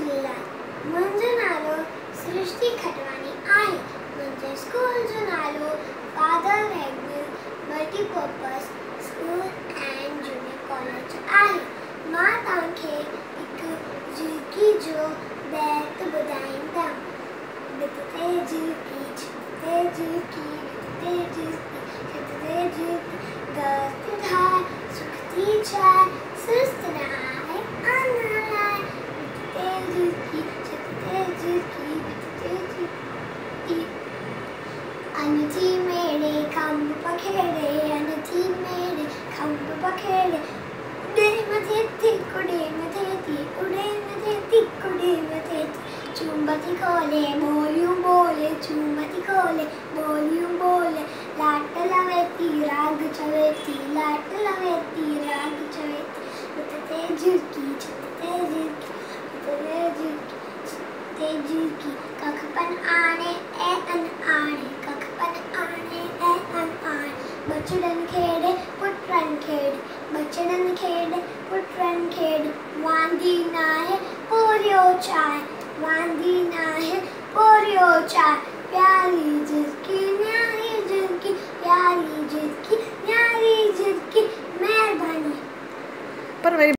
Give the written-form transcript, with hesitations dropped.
जिल्ह्यात मुंजो नालो सृष्टी खटवानी आहे. मुंहिंजे स्कूल जो नालो Father Agnel multipurpose school and junior college आहे. मां तव्हांखे हिकु झिरकी जो बैत ॿुधाईंदमि. बितते झिरकी छितते झिरकी बितते झिरकी छितते झिरकी दस्त धार सुखती चाय सुस्त न आए आना लाए. बितते झिरकी छितते झिरकी बितते झिरकी अनथी मेरे खंभ पखेड़े अनथी मेरे खंभ पखेड़े उड़े मथे थी उड़े मथे थी उड़े मथे थी उड़े मथे थी. चुंबती खोले बोलियूं बोले चुंबती खोले बोलियूं बोले लाट लवेती राग चवेती लाट लवेती राग चवेती. बितते झिरकी छितते झिरकी बितते झिरकी छितते झिरकी कखपन आने ए अन आने कखपन आने ए अन आने. बचड़न खेड़े पुटरन खेड़े बचड़न खेड़े पुटरन खेड़े वांदी नाहे पोरियो चाय वांदी नाहे पोरियो चाय. प्यारी